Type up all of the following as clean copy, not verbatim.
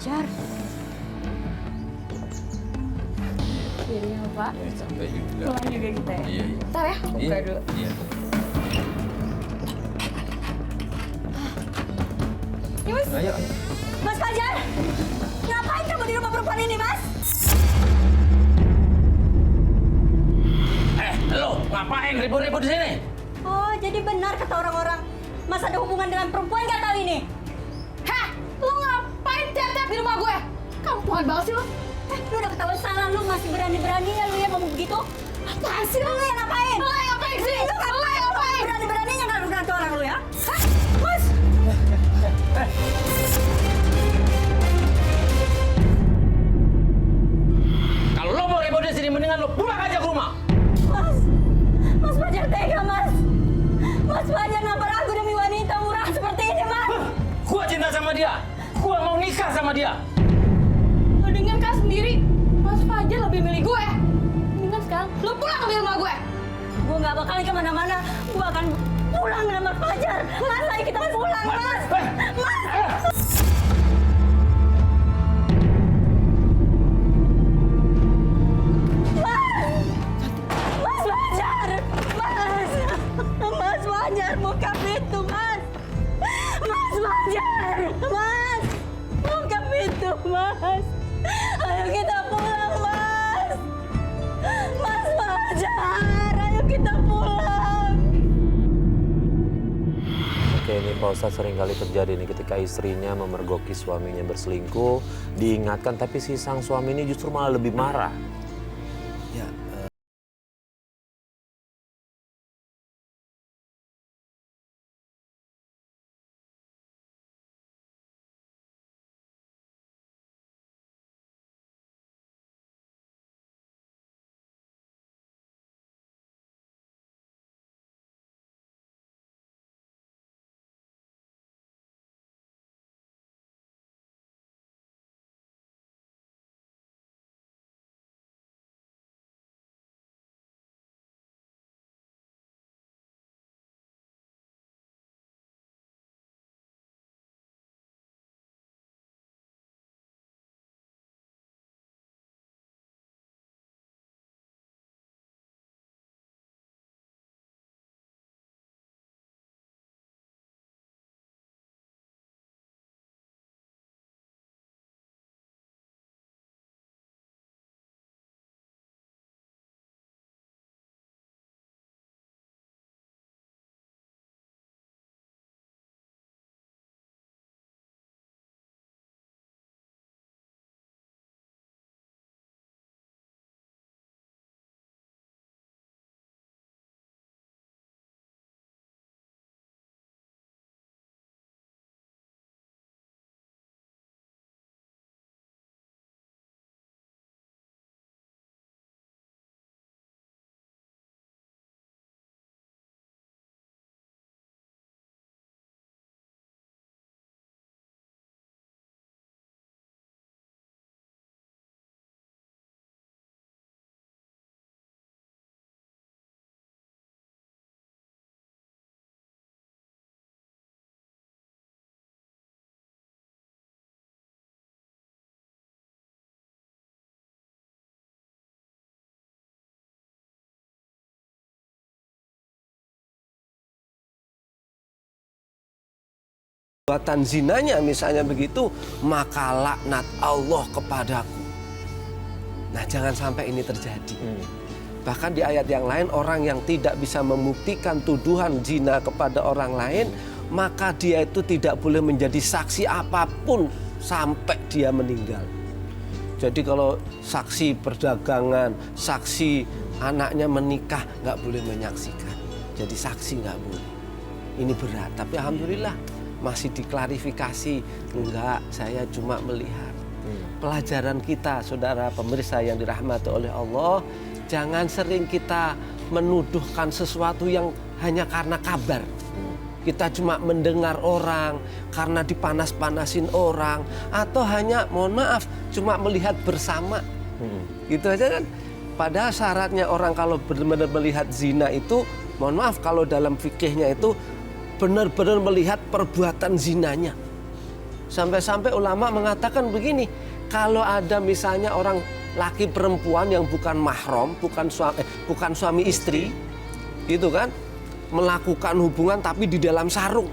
Fajar. Akhirnya Pak. Sampai juga. Pulang juga kita ya? Iya. Bentar ya, buka dulu. Iya. Ya, Mas. Ayo. Mas Fajar, ngapain kamu di rumah perempuan ini, Mas? Lo ngapain ribut-ribut di sini? Oh, jadi benar kata orang-orang. Mas ada hubungan dengan perempuan nggak kali ini? Hah? Lu ngapain tiap-tiap di rumah gue? Kampungan banget sih lu. Lu udah ketahuan salah, lu masih berani-beraninya lu yang ngomong begitu? Apaan sih lu? Lu yang ngapain? Lu yang ngapain sih? Lu kan ngapain? berani-beraninya nggak lu ganti orang lu ya? Hah? Mas! Kalau lo mau ribut di sini, mendingan lo pulang aja ke rumah. Mas Fajar tega, Mas. Mas Fajar nampar aku demi wanita murahan seperti ini, Mas. Gua cinta sama dia. Gua mau nikah sama dia. Lu dengar kan sendiri, Mas Fajar lebih milih gue. Mendingan sekarang lu pulang ke rumah gue. Gue nggak bakalan kemana-mana. Gue akan pulang dengan Mas Fajar. Mas, ayo kita pulang, Mas. Mas. Mas Fajar! Mas Fajar, buka pintu, Mas! Mas Fajar! Mas! Buka pintu, Mas! Ayo kita pulang, Mas! Mas Fajar! Ayo kita pulang! Oke, ini Pak Ustadz seringkali terjadi nih ketika istrinya memergoki suaminya berselingkuh, diingatkan tapi si sang suami ini justru malah lebih marah. Ya, perbuatan zinanya misalnya begitu, maka laknat Allah kepadaku. Nah, jangan sampai ini terjadi. Bahkan di ayat yang lain, orang yang tidak bisa membuktikan tuduhan zina kepada orang lain, maka dia itu tidak boleh menjadi saksi apapun sampai dia meninggal. Jadi kalau saksi perdagangan, saksi anaknya menikah, nggak boleh menyaksikan. Jadi saksi nggak boleh. Ini berat, tapi alhamdulillah masih diklarifikasi. Enggak, saya cuma melihat. Pelajaran kita, saudara pemirsa yang dirahmati oleh Allah, jangan sering kita menuduhkan sesuatu yang hanya karena kabar. Kita cuma mendengar orang, karena dipanas-panasin orang, atau hanya, mohon maaf, cuma melihat bersama. Gitu aja kan. Padahal syaratnya orang kalau benar-benar melihat zina itu, mohon maaf, kalau dalam fikihnya itu benar-benar melihat perbuatan zinanya. Sampai-sampai ulama mengatakan begini, kalau ada misalnya orang laki perempuan yang bukan mahram, bukan suami istri, itu kan, melakukan hubungan tapi di dalam sarung.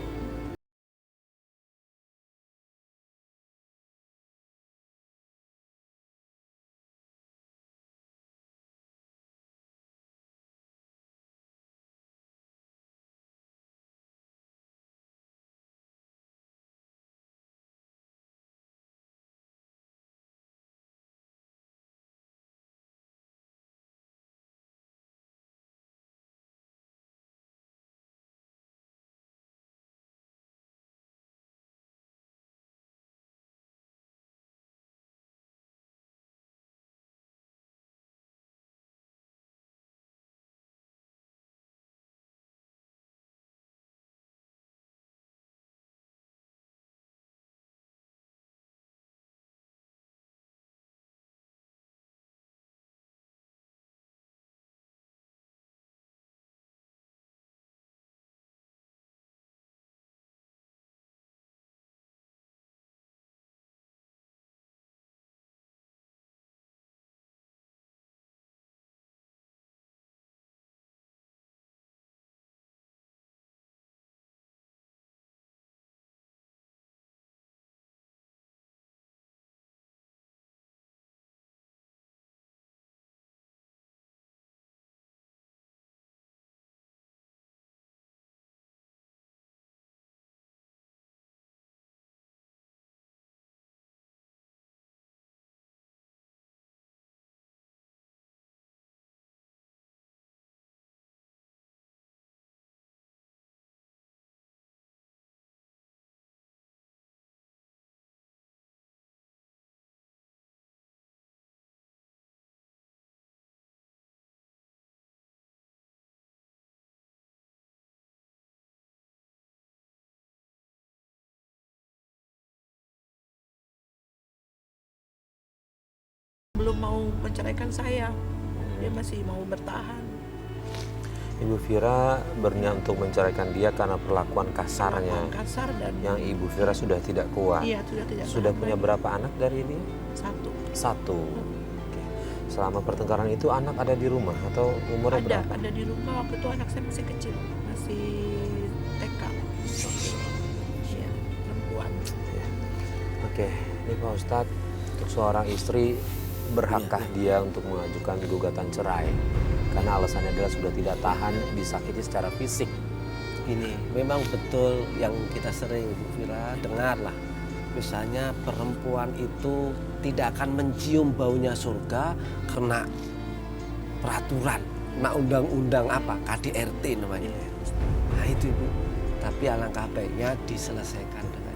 Belum mau menceraikan saya, dia masih mau bertahan. Ibu Vira berniat untuk menceraikan dia karena perlakuan kasarnya. Kasar dan Yang Ibu Vira sudah tidak kuat. iya sudah tidak. Sudah tahan punya lagi. berapa anak dari dia? Satu. Oke. Selama pertengkaran itu anak ada di rumah atau umurnya berapa? Ada di rumah waktu itu anak saya masih kecil, masih TK. Iya, perempuan. Ya. Oke, ini Pak Ustadz, untuk seorang istri berhakkah dia untuk mengajukan gugatan cerai? Karena alasannya adalah sudah tidak tahan disakiti secara fisik. Ini memang betul yang kita sering, Bu Vira, dengar lah. Misalnya perempuan itu tidak akan mencium baunya surga karena peraturan, kena undang-undang apa, KDRT namanya. Nah itu Ibu. Tapi alangkah baiknya diselesaikan dengan